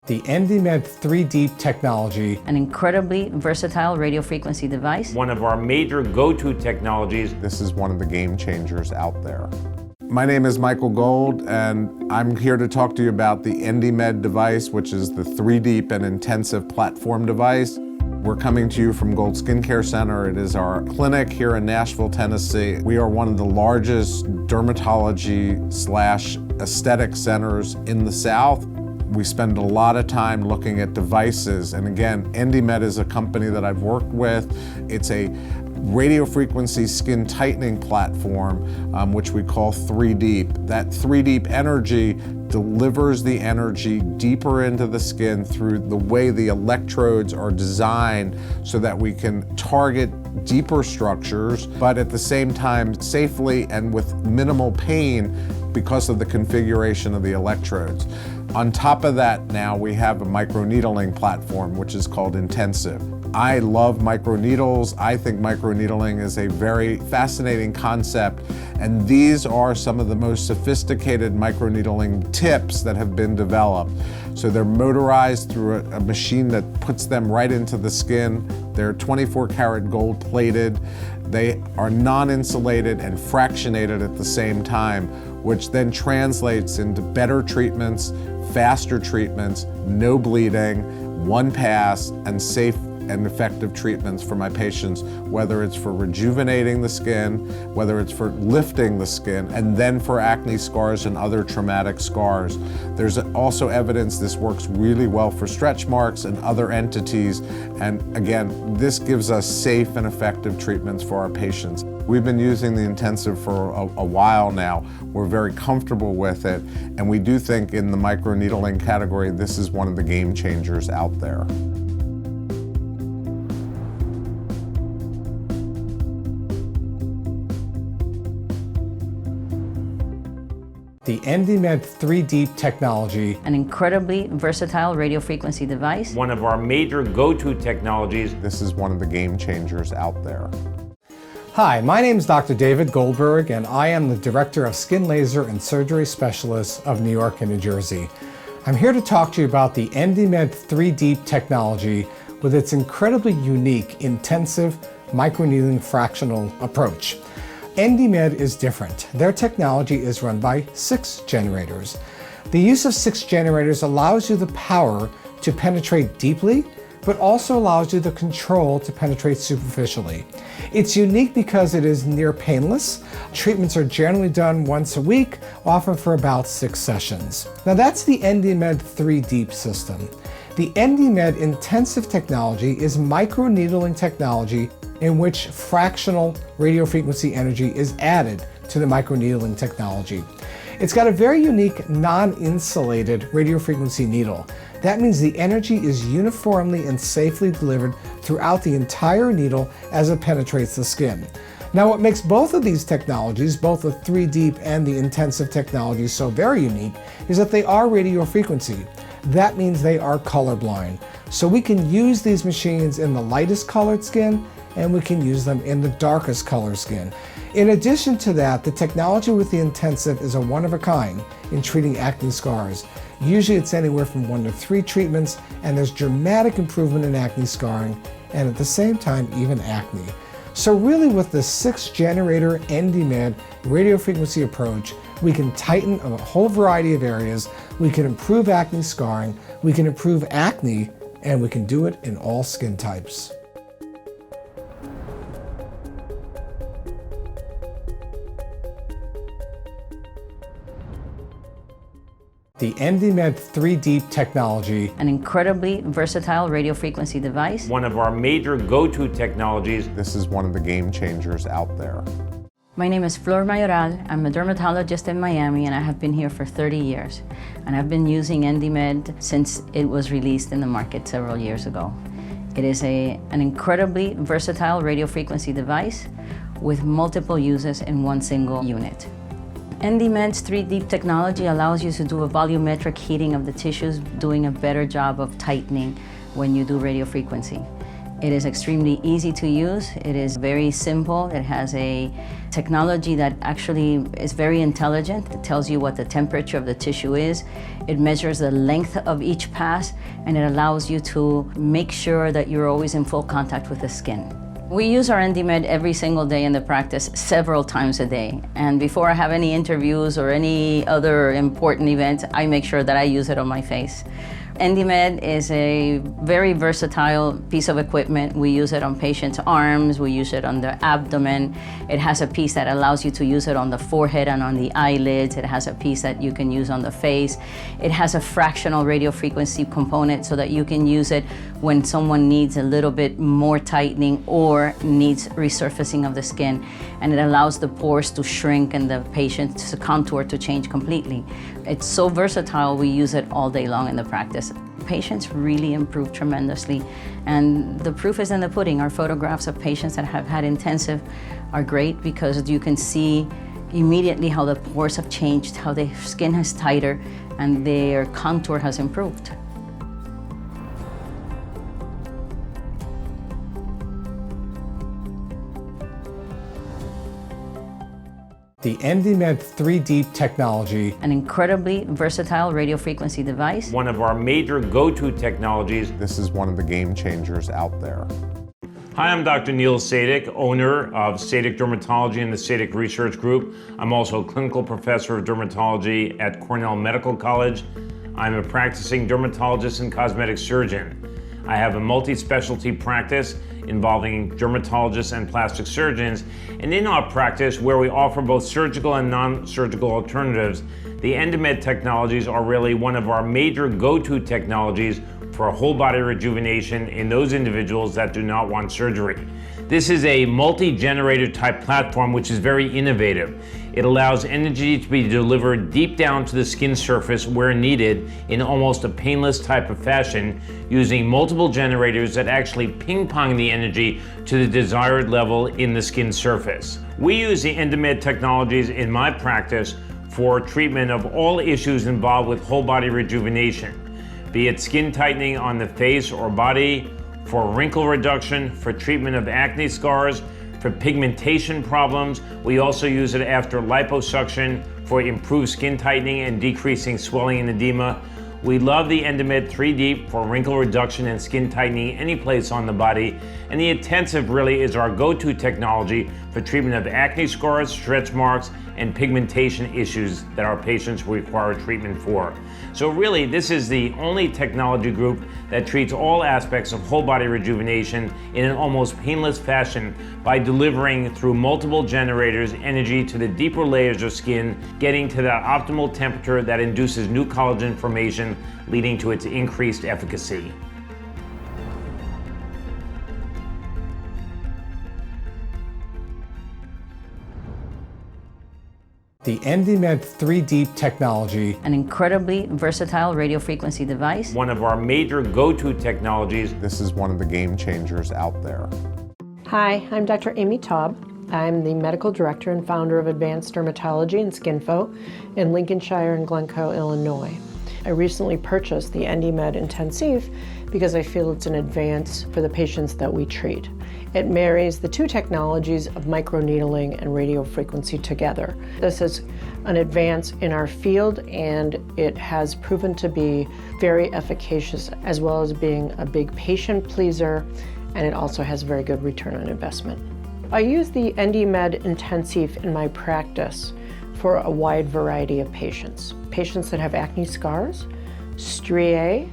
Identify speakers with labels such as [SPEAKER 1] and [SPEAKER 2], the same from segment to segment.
[SPEAKER 1] The EndyMed 3 Deep technology,
[SPEAKER 2] an incredibly versatile radiofrequency device.
[SPEAKER 3] One of our major go-to technologies.
[SPEAKER 4] This is one of the game changers out there. My name is Michael Gold, and I'm here to talk to you about the EndyMed device, which is the 3 Deep and intensive platform device. We're coming to you from Gold Skincare Center. It is our clinic here in Nashville, Tennessee. We are one of the largest dermatology/aesthetic centers in the South. We spend a lot of time looking at devices, and again, EndyMed is a company that I've worked with. It's a radiofrequency skin tightening platform, which we call 3 Deep. That 3 Deep energy delivers the energy deeper into the skin through the way the electrodes are designed so that we can target deeper structures, but at the same time safely and with minimal pain because of the configuration of the electrodes. On top of that, now we have a microneedling platform, which is called Intensive. I love microneedles. I think microneedling is a very fascinating concept, and these are some of the most sophisticated microneedling tips that have been developed. So they're motorized through a machine that puts them right into the skin. They're 24 karat gold plated. They are non-insulated and fractionated at the same time, which then translates into better treatments, faster treatments, no bleeding, one pass, and safe and effective treatments for my patients, whether it's for rejuvenating the skin, whether it's for lifting the skin, and then for acne scars and other traumatic scars. There's also evidence this works really well for stretch marks and other entities, and again, this gives us safe and effective treatments for our patients. We've been using the Intensive for a while now. We're very comfortable with it, and we do think in the microneedling category, this is one of the game changers out there.
[SPEAKER 1] the EndyMed 3 Deep technology,
[SPEAKER 2] An incredibly versatile radiofrequency device.
[SPEAKER 3] One of our major go-to technologies.
[SPEAKER 4] This is one of the game changers out there.
[SPEAKER 1] Hi, my name is Dr. David Goldberg, and I am the Director of Skin Laser and Surgery Specialists of New York and New Jersey. I'm here to talk to you about the EndyMed 3 Deep technology with its incredibly unique, intensive microneedling fractional approach. EndyMed is different. Their technology is run by 6 generators. The use of 6 generators allows you the power to penetrate deeply, but also allows you the control to penetrate superficially. It's unique because it is near painless. Treatments are generally done once a week, often for about 6 sessions. Now that's the EndyMed 3 Deep system. The EndyMed intensive technology is microneedling technology in which fractional radiofrequency energy is added to the microneedling technology. It's got a very unique non-insulated radiofrequency needle. That means the energy is uniformly and safely delivered throughout the entire needle as it penetrates the skin. Now what makes both of these technologies, both the 3 Deep and the intensive technology, so very unique is that they are radiofrequency. That means they are colorblind. So we can use these machines in the lightest colored skin, and we can use them in the darkest color skin. In addition to that, the technology with the intensive is a one-of-a-kind in treating acne scars. Usually it's anywhere from 1 to 3 treatments, and there's dramatic improvement in acne scarring, and at the same time, even acne. So really with the 6-generator EndyMed radiofrequency approach, we can tighten a whole variety of areas, we can improve acne scarring, we can improve acne, and we can do it in all skin types. The EndyMed 3 Deep technology,
[SPEAKER 2] An incredibly versatile radiofrequency device.
[SPEAKER 3] One of our major go-to technologies.
[SPEAKER 4] This is one of the game changers out there.
[SPEAKER 2] My name is Flor Mayoral. I'm a dermatologist in Miami, and I have been here for 30 years. And I've been using EndyMed since it was released in the market several years ago. It is an incredibly versatile radiofrequency device with multiple uses in one single unit. EndyMed's 3 Deep technology allows you to do a volumetric heating of the tissues, doing a better job of tightening when you do radiofrequency. It is extremely easy to use. It is very simple. It has a technology that actually is very intelligent. It tells you what the temperature of the tissue is. It measures the length of each pass, and it allows you to make sure that you're always in full contact with the skin. We use our EndyMed every single day in the practice, several times a day. And before I have any interviews or any other important events, I make sure that I use it on my face. EndyMed is a very versatile piece of equipment. We use it on patients' arms, we use it on their abdomen. It has a piece that allows you to use it on the forehead and on the eyelids. It has a piece that you can use on the face. It has a fractional radio frequency component so that you can use it when someone needs a little bit more tightening or needs resurfacing of the skin. And it allows the pores to shrink and the patient's contour to change completely. It's so versatile, we use it all day long in the practice. Patients really improve tremendously, and the proof is in the pudding. Our photographs of patients that have had intensive are great because you can see immediately how the pores have changed, how their skin is tighter, and their contour has improved.
[SPEAKER 1] The EndyMed 3 Deep technology,
[SPEAKER 2] An incredibly versatile radio frequency device.
[SPEAKER 3] One of our major go-to technologies.
[SPEAKER 4] This is one of the game changers out there.
[SPEAKER 3] Hi, I'm Dr. Neil Sadik, owner of Sadik Dermatology and the Sadik Research Group. I'm also a clinical professor of dermatology at Cornell Medical College. I'm a practicing dermatologist and cosmetic surgeon. I have a multi-specialty practice involving dermatologists and plastic surgeons. And in our practice, where we offer both surgical and non-surgical alternatives, the EndyMed technologies are really one of our major go-to technologies for whole body rejuvenation in those individuals that do not want surgery. This is a multi-generator type platform which is very innovative. It allows energy to be delivered deep down to the skin surface where needed in almost a painless type of fashion, using multiple generators that actually ping-pong the energy to the desired level in the skin surface. We use the EndyMed technologies in my practice for treatment of all issues involved with whole body rejuvenation, be it skin tightening on the face or body, for wrinkle reduction, for treatment of acne scars, for pigmentation problems. We also use it after liposuction for improved skin tightening and decreasing swelling and edema. We love the EndyMed 3 Deep for wrinkle reduction and skin tightening any place on the body. And the Intensive really is our go-to technology for treatment of acne scars, stretch marks, and pigmentation issues that our patients require treatment for. So really, this is the only technology group that treats all aspects of whole body rejuvenation in an almost painless fashion by delivering through multiple generators energy to the deeper layers of skin, getting to that optimal temperature that induces new collagen formation, leading to its increased efficacy.
[SPEAKER 1] the EndyMed 3 Deep technology,
[SPEAKER 2] An incredibly versatile radio frequency device.
[SPEAKER 3] One of our major go-to technologies.
[SPEAKER 4] This is one of the game changers out there.
[SPEAKER 5] Hi, I'm Dr. Amy Taub. I'm the medical director and founder of Advanced Dermatology and Skinfo in Lincolnshire and Glencoe, Illinois. I recently purchased the EndyMed Intensive because I feel it's an advance for the patients that we treat. It marries the two technologies of microneedling and radiofrequency together. This is an advance in our field, and it has proven to be very efficacious, as well as being a big patient pleaser, and it also has very good return on investment. I use the EndyMed Intensive in my practice for a wide variety of patients. Patients that have acne scars, striae,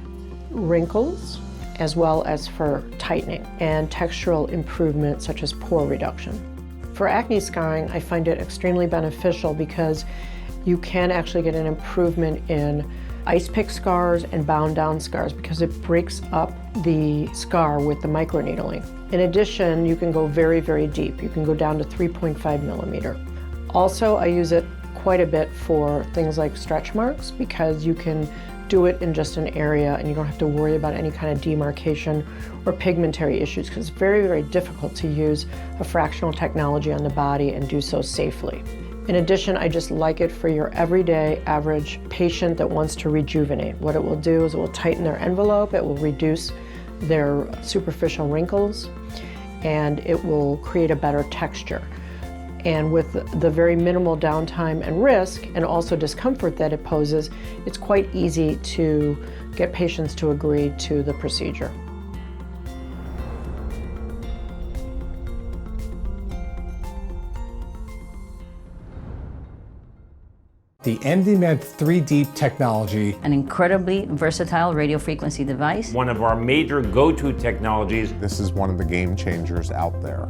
[SPEAKER 5] wrinkles, as well as for tightening and textural improvement such as pore reduction. For acne scarring, I find it extremely beneficial because you can actually get an improvement in ice pick scars and bound down scars because it breaks up the scar with the microneedling. In addition, you can go very, very deep. You can go down to 3.5 millimeter. Also, I use it quite a bit for things like stretch marks because you can do it in just an area and you don't have to worry about any kind of demarcation or pigmentary issues because it's very, very difficult to use a fractional technology on the body and do so safely. In addition, I just like it for your everyday average patient that wants to rejuvenate. What it will do is it will tighten their envelope, it will reduce their superficial wrinkles, and it will create a better texture. And with the very minimal downtime and risk, and also discomfort that it poses, it's quite easy to get patients to agree to the procedure.
[SPEAKER 1] The EndyMed 3 Deep technology,
[SPEAKER 2] An incredibly versatile radiofrequency device.
[SPEAKER 3] One of our major go-to technologies.
[SPEAKER 4] This is one of the game changers out there.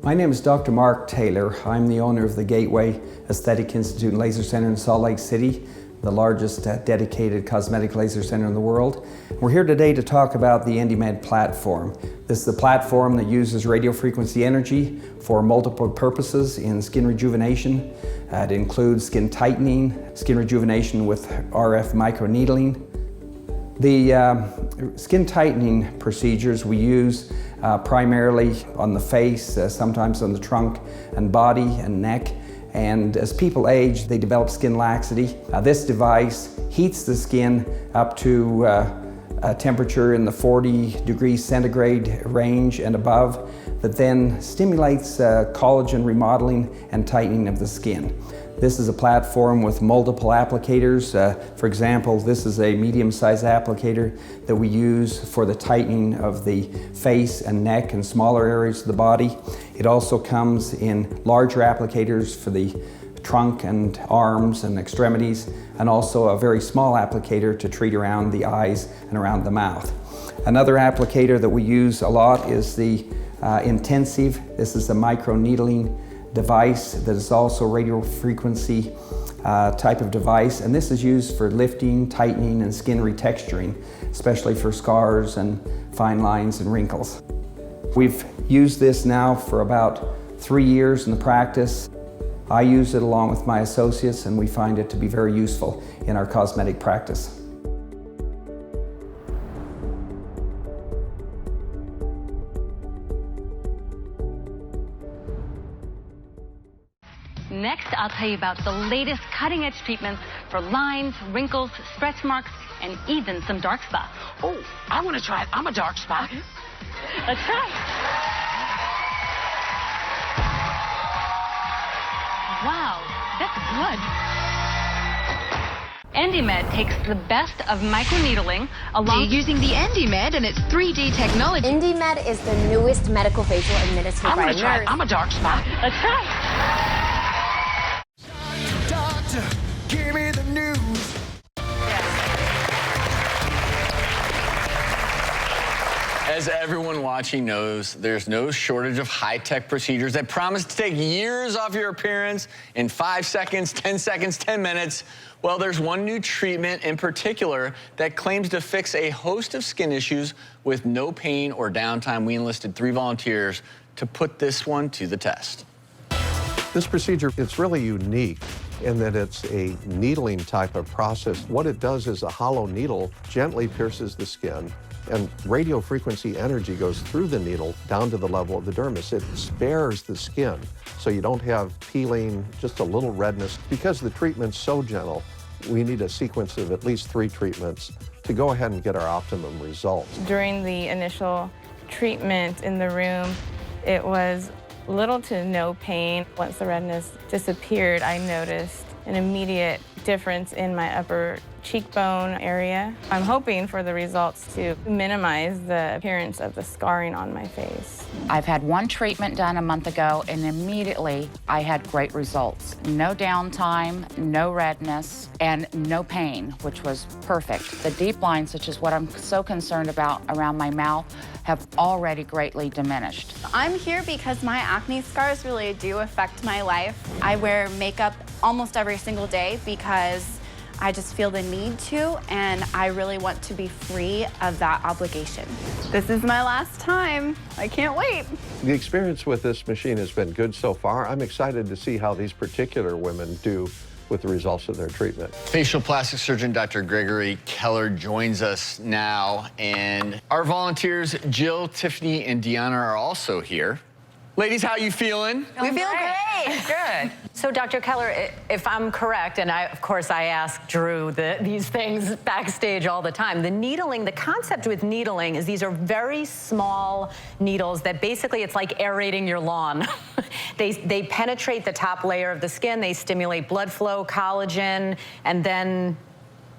[SPEAKER 6] My name is Dr. Mark Taylor. I'm the owner of the Gateway Aesthetic Institute and Laser Center in Salt Lake City, the largest dedicated cosmetic laser center in the world. We're here today to talk about the EndyMed platform. This is the platform that uses radiofrequency energy for multiple purposes in skin rejuvenation. It includes skin tightening, skin rejuvenation with RF microneedling. The skin tightening procedures we use primarily on the face, sometimes on the trunk and body and neck. And as people age, they develop skin laxity. This device heats the skin up to a temperature in the 40 degrees centigrade range and above, that then stimulates collagen remodeling and tightening of the skin. This is a platform with multiple applicators. For example, this is a medium-sized applicator that we use for the tightening of the face and neck and smaller areas of the body. It also comes in larger applicators for the trunk and arms and extremities, and also a very small applicator to treat around the eyes and around the mouth. Another applicator that we use a lot is the intensive. This is a microneedling device that is also radio frequency type of device, and this is used for lifting, tightening, and skin retexturing, especially for scars and fine lines and wrinkles. We've used this now for about 3 years in the practice. I use it along with my associates, and we find it to be very useful in our cosmetic practice.
[SPEAKER 7] Next, I'll tell you about the latest cutting-edge treatments for lines, wrinkles, stretch marks, and even some dark spots.
[SPEAKER 8] Oh, I want to try it. I'm a dark spot.
[SPEAKER 7] Let's try. Wow, that's good. EndyMed takes the best of microneedling along...
[SPEAKER 9] Using the EndyMed and its 3D technology.
[SPEAKER 10] EndyMed is the newest medical facial administered by a nurse.
[SPEAKER 8] I'm a dark spot.
[SPEAKER 7] Let's try.
[SPEAKER 11] Doctor, give me the news.
[SPEAKER 12] As everyone watching knows, there's no shortage of high-tech procedures that promise to take years off your appearance in 5 seconds, 10 seconds, 10 minutes. Well, there's one new treatment in particular that claims to fix a host of skin issues with no pain or downtime. We enlisted 3 volunteers to put this one to the test.
[SPEAKER 13] This procedure, it's really unique in that it's a needling type of process. What it does is a hollow needle gently pierces the skin, and radio frequency energy goes through the needle down to the level of the dermis. It spares the skin, so you don't have peeling, just a little redness. Because the treatment's so gentle, we need a sequence of at least 3 treatments to go ahead and get our optimum results.
[SPEAKER 14] During the initial treatment in the room, it was little to no pain. Once the redness disappeared, I noticed an immediate difference in my upper cheekbone area. I'm hoping for the results to minimize the appearance of the scarring on my face.
[SPEAKER 15] I've had one treatment done a month ago, and immediately I had great results. No downtime, no redness, and no pain, which was perfect. The deep lines, which is what I'm so concerned about around my mouth, have already greatly diminished.
[SPEAKER 16] I'm here because my acne scars really do affect my life. I wear makeup almost every single day because I just feel the need to, and I really want to be free of that obligation. This is my last time. I can't wait.
[SPEAKER 13] The experience with this machine has been good so far. I'm excited to see how these particular women do with the results of their treatment.
[SPEAKER 12] Facial plastic surgeon Dr. Gregory Keller joins us now, and our volunteers Jill, Tiffany, and Deanna are also here. Ladies, how you feeling?
[SPEAKER 17] We feel great. Good. So, Dr. Keller, if I'm correct, and of course I ask Drew these things backstage all the time, the needling, the concept with needling is these are very small needles that basically it's like aerating your lawn. They penetrate the top layer of the skin, they stimulate blood flow, collagen, and then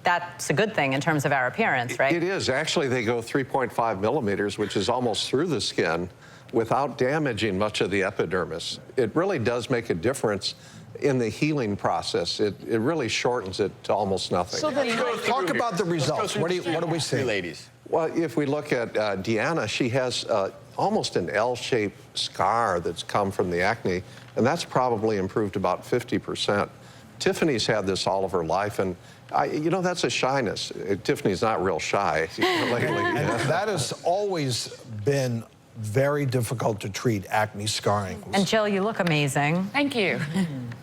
[SPEAKER 17] that's a good thing in terms of our appearance, right?
[SPEAKER 13] It is. Actually, they go 3.5 millimeters, which is almost through the skin, without damaging much of the epidermis. It really does make a difference in the healing process. It really shortens it to almost nothing.
[SPEAKER 11] So then talk about the results. What do we see?
[SPEAKER 12] Ladies.
[SPEAKER 13] Well, if we look at Deanna, she has almost an L-shaped scar that's come from the acne, and that's probably improved about 50%. Tiffany's had this all of her life, and you know, that's a shyness. Tiffany's not real shy lately.
[SPEAKER 11] And that has always been very difficult to treat, acne scarring.
[SPEAKER 17] And Jill, you look amazing.
[SPEAKER 15] Thank you.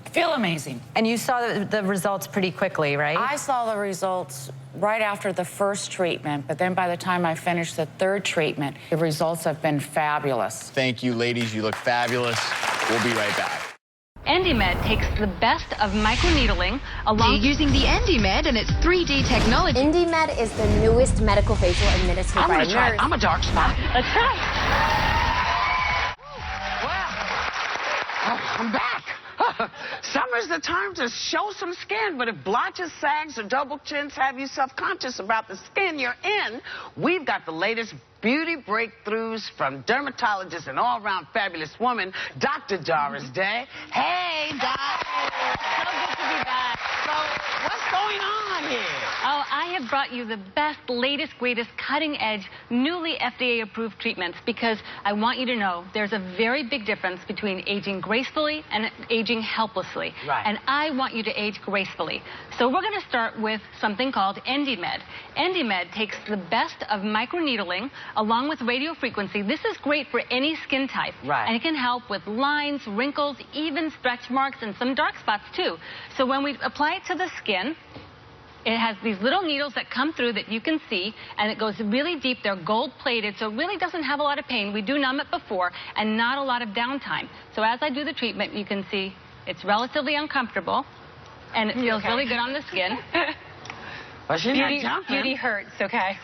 [SPEAKER 15] I feel amazing.
[SPEAKER 17] And you saw the results pretty quickly, right?
[SPEAKER 15] I saw the results right after the first treatment, but then by the time I finished the third treatment, the results have been fabulous.
[SPEAKER 12] Thank you, ladies. You look fabulous. We'll be right back.
[SPEAKER 7] EndyMed takes the best of microneedling along
[SPEAKER 9] using the EndyMed and its 3D technology.
[SPEAKER 10] EndyMed is the newest medical facial administered by a nurse.
[SPEAKER 8] I'm a dark spot.
[SPEAKER 7] Let's try.
[SPEAKER 8] Well, I'm back. Summer's the time to show some skin, but if blotches, sags, or double chins have you self-conscious about the skin you're in, we've got the latest beauty breakthroughs from dermatologists and all-around fabulous woman, Dr. Doris Day. Hey, Doc. So good to be back. So, what's going on here?
[SPEAKER 7] Oh, I have brought you the best, latest, greatest, cutting-edge, newly FDA-approved treatments because I want you to know there's a very big difference between aging gracefully and aging helplessly.
[SPEAKER 8] Right.
[SPEAKER 7] And I want you to age gracefully. So we're going to start with something called EndyMed. EndyMed takes the best of microneedling along with radiofrequency. This is great for any skin type.
[SPEAKER 8] Right.
[SPEAKER 7] And it can help with lines, wrinkles, even stretch marks, and some dark spots too. So when we apply it to the skin, it has these little needles that come through that you can see, and it goes really deep. They're gold-plated, so it really doesn't have a lot of pain. We do numb it before, and not a lot of downtime. So as I do the treatment, you can see it's relatively uncomfortable, and it feels really good on the skin.
[SPEAKER 8] Well, she's not jumping.
[SPEAKER 7] Beauty hurts, okay?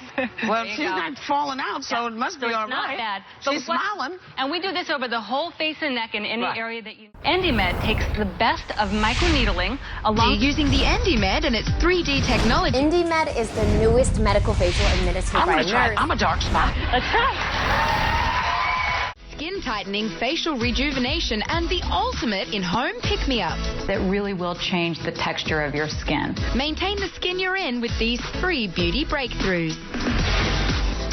[SPEAKER 8] Well, she's not falling out, so it must be all right.
[SPEAKER 7] Not bad.
[SPEAKER 8] She's smiling.
[SPEAKER 7] And we do this over the whole face and neck in any area that you... EndyMed takes the best of microneedling along...
[SPEAKER 9] Using the EndyMed and its 3D technology.
[SPEAKER 10] EndyMed is the newest medical facial administered by a nurse.
[SPEAKER 8] I'm a dark spot.
[SPEAKER 7] Let's try.
[SPEAKER 9] Skin tightening, facial rejuvenation, and the ultimate in home pick-me-up.
[SPEAKER 2] That really will change the texture of your skin.
[SPEAKER 9] Maintain the skin you're in with these free beauty breakthroughs.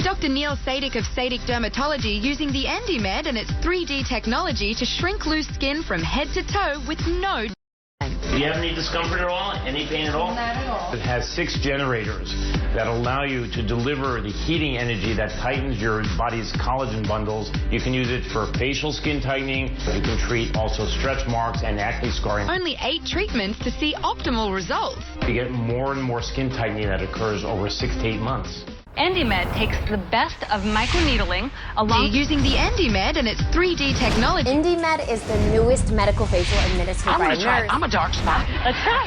[SPEAKER 9] Dr. Neil Sadik of Sadik Dermatology using the EndyMed and its 3D technology to shrink loose skin from head to toe with no...
[SPEAKER 3] Do you have any discomfort at all? Any pain at all?
[SPEAKER 17] Not at all.
[SPEAKER 3] It has 6 generators that allow you to deliver the heating energy that tightens your body's collagen bundles. You can use it for facial skin tightening. You can treat also stretch marks and acne scarring.
[SPEAKER 9] Only 8 treatments to see optimal results.
[SPEAKER 3] You get more and more skin tightening that occurs over 6 to 8 months.
[SPEAKER 7] EndyMed takes the best of microneedling along...
[SPEAKER 9] Using the EndyMed and its 3D technology.
[SPEAKER 10] EndyMed is the newest medical facial administered by a nurse.
[SPEAKER 8] I'm a dark spot.
[SPEAKER 7] Let's try.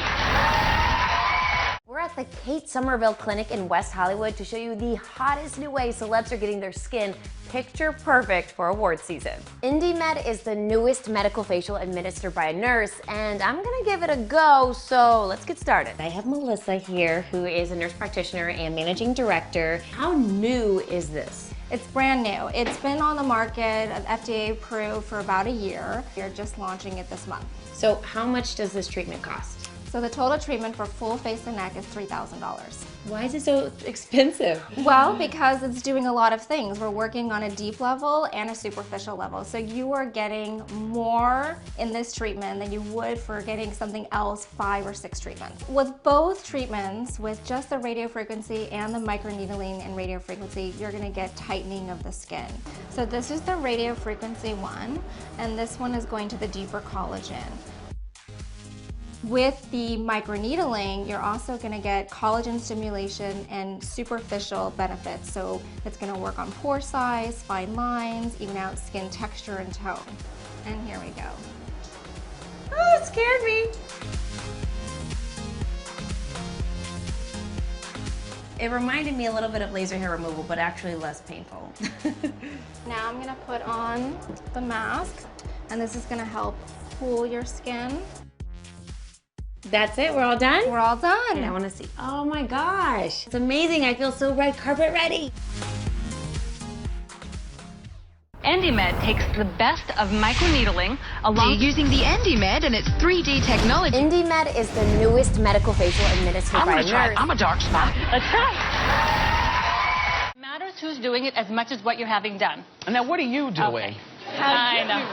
[SPEAKER 10] We're at the Kate Somerville Clinic in West Hollywood to show you the hottest new way celebs are getting their skin picture perfect for award season. EndyMed is the newest medical facial administered by a nurse, and I'm gonna give it a go, so let's get started. I have Melissa here, who is a nurse practitioner and managing director. How new is this?
[SPEAKER 18] It's brand new. It's been on the market, FDA approved for about a year. We're just launching it this month.
[SPEAKER 10] So how much does this treatment cost?
[SPEAKER 18] So the total treatment for full face and neck is $3,000.
[SPEAKER 10] Why is it so expensive?
[SPEAKER 18] Well, because it's doing a lot of things. We're working on a deep level and a superficial level. So you are getting more in this treatment than you would for getting something else 5 or 6 treatments. With both treatments, with just the radiofrequency and the microneedling and radiofrequency, you're gonna get tightening of the skin. So this is the radiofrequency one, and this one is going to the deeper collagen. With the microneedling, you're also going to get collagen stimulation and superficial benefits. So it's going to work on pore size, fine lines, even out skin texture and tone. And here we go.
[SPEAKER 10] Oh, it scared me. It reminded me a little bit of laser hair removal, but actually less painful.
[SPEAKER 18] Now I'm gonna put on the mask, and this is gonna help cool your skin.
[SPEAKER 10] That's it, we're all done?
[SPEAKER 18] We're all done.
[SPEAKER 10] Okay, I wanna see. Oh my gosh, it's amazing. I feel so red carpet ready.
[SPEAKER 7] EndyMed takes the best of microneedling along
[SPEAKER 9] using the EndyMed and its 3D technology.
[SPEAKER 10] EndyMed is the newest medical facial administered by a nurse.
[SPEAKER 8] I'm a dark spot.
[SPEAKER 7] Let's try. It matters who's doing it as much as what you're having done.
[SPEAKER 8] Now, what are you doing?
[SPEAKER 7] Okay. I know.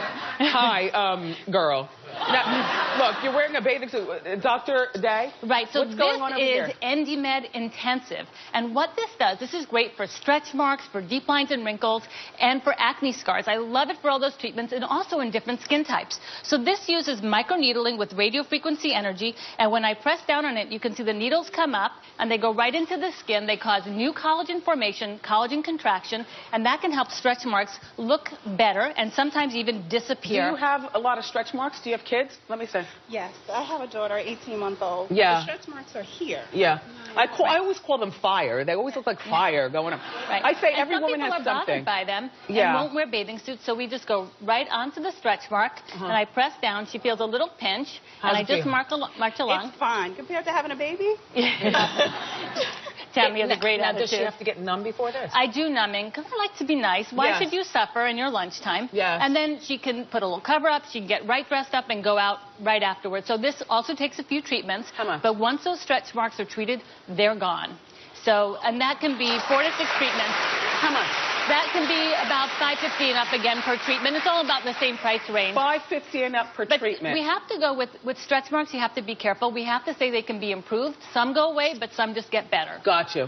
[SPEAKER 8] Hi, girl. Now, look, you're wearing a bathing suit. Dr. Day?
[SPEAKER 7] Right, so
[SPEAKER 8] what's going on over
[SPEAKER 7] this
[SPEAKER 8] here?
[SPEAKER 7] is EndyMed Intensive. And what this does, this is great for stretch marks, for deep lines and wrinkles, and for acne scars. I love it for all those treatments and also in different skin types. So this uses microneedling with radiofrequency energy, and when I press down on it, you can see the needles come up, and they go right into the skin. They cause new collagen formation, collagen contraction, and that can help stretch marks look better and sometimes even disappear.
[SPEAKER 8] Do you have a lot of stretch marks? Do you have kids? Let me see.
[SPEAKER 19] Yes, I have a daughter, 18-month-old.
[SPEAKER 8] Yeah.
[SPEAKER 19] The stretch marks are here.
[SPEAKER 8] Yeah. I always call them fire. They always look like fire going up.
[SPEAKER 7] Right.
[SPEAKER 8] I say
[SPEAKER 7] and
[SPEAKER 8] every woman has
[SPEAKER 7] some people are
[SPEAKER 8] something.
[SPEAKER 7] bothered by them and
[SPEAKER 8] Yeah.
[SPEAKER 7] won't wear bathing suits, so we just go right onto the stretch mark, and I press down. She feels a little pinch, and I just march along.
[SPEAKER 19] It's fine. Compared to having a baby?
[SPEAKER 7] Tammy has a great
[SPEAKER 8] now,
[SPEAKER 7] attitude.
[SPEAKER 8] does she have to get numb before this?
[SPEAKER 7] I do numbing because I like to be nice. Why
[SPEAKER 8] Yes.
[SPEAKER 7] should you suffer in your lunchtime?
[SPEAKER 8] Yes.
[SPEAKER 7] And then she can put a little cover up. She can get right dressed up and go out right afterwards. So this also takes a few treatments.
[SPEAKER 8] How much?
[SPEAKER 7] But once those stretch marks are treated, they're gone. So, and that can be 4 to 6 treatments.
[SPEAKER 8] How much?
[SPEAKER 7] That can be about $5.50 and up again per treatment. It's all about the same price range.
[SPEAKER 8] $5.50 and up per treatment.
[SPEAKER 7] We have to go with stretch marks. You have to be careful. We have to say they can be improved. Some go away, but some just get better.
[SPEAKER 8] Got you.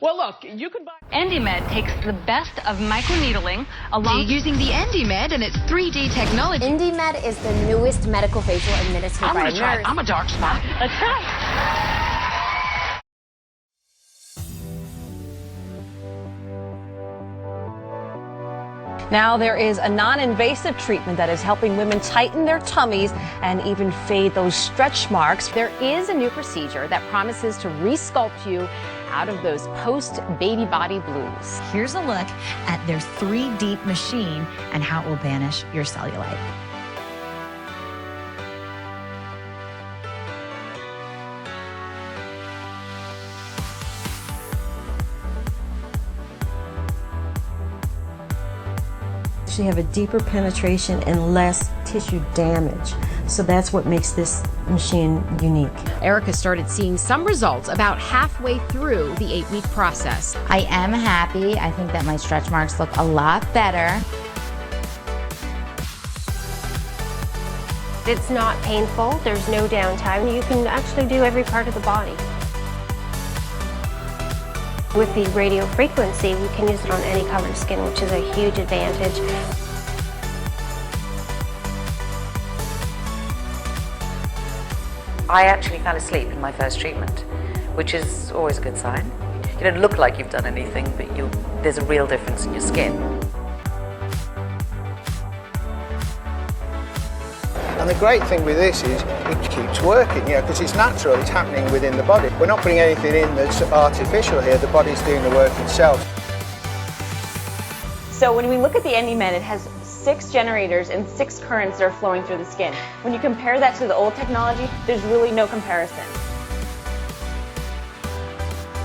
[SPEAKER 8] Well, look, you can buy...
[SPEAKER 7] EndyMed takes the best of microneedling along
[SPEAKER 9] Using the EndyMed and its 3D technology.
[SPEAKER 10] EndyMed is the newest medical facial administered by a nurse.
[SPEAKER 8] I'm a dark spot.
[SPEAKER 7] Let's try.
[SPEAKER 20] Now there is a non-invasive treatment that is helping women tighten their tummies and even fade those stretch marks.
[SPEAKER 10] There is a new procedure that promises to re-sculpt you out of those post-baby body blues.
[SPEAKER 21] Here's a look at their 3D machine and how it will banish your cellulite.
[SPEAKER 22] Actually have a deeper penetration and less tissue damage. So that's what makes this machine unique.
[SPEAKER 10] Erica started seeing some results about halfway through the 8-week process.
[SPEAKER 21] I am happy. I think that my stretch marks look a lot better.
[SPEAKER 23] It's not painful. There's no downtime. You can actually do every part of the body. With the radio frequency, we can use it on any colored skin, which is a huge advantage.
[SPEAKER 24] I actually fell asleep in my first treatment, which is always a good sign. You don't look like you've done anything, but there's a real difference in your skin.
[SPEAKER 25] And the great thing with this is it keeps working, because it's natural, it's happening within the body. We're not putting anything in that's artificial here, the body's doing the work itself.
[SPEAKER 20] So when we look at the EndyMed, it has 6 generators and 6 currents that are flowing through the skin. When you compare that to the old technology, there's really no comparison.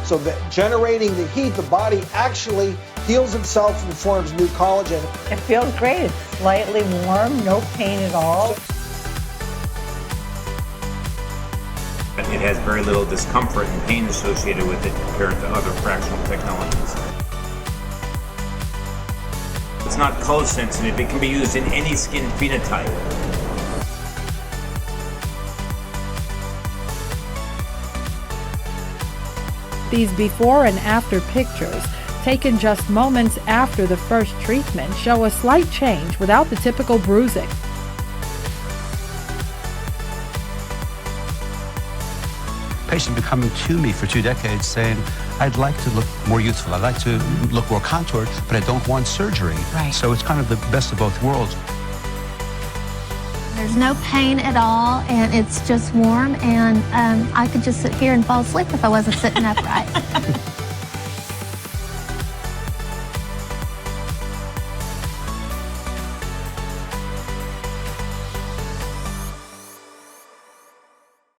[SPEAKER 26] So that generating the heat, the body actually heals itself and forms new collagen.
[SPEAKER 27] It feels great. It's slightly warm, no pain at all.
[SPEAKER 3] It has very little discomfort and pain associated with it compared to other fractional technologies. It's not color sensitive. It can be used in any skin phenotype.
[SPEAKER 28] These before and after pictures, taken just moments after the first treatment, show a slight change without the typical bruising.
[SPEAKER 29] Patients been coming to me for 2 decades saying, I'd like to look more youthful, I'd like to look more contoured, but I don't want surgery.
[SPEAKER 21] Right.
[SPEAKER 29] So it's kind of the best of both worlds.
[SPEAKER 1] no pain at all, and it's just warm, and I could just sit here and fall asleep if I wasn't sitting upright.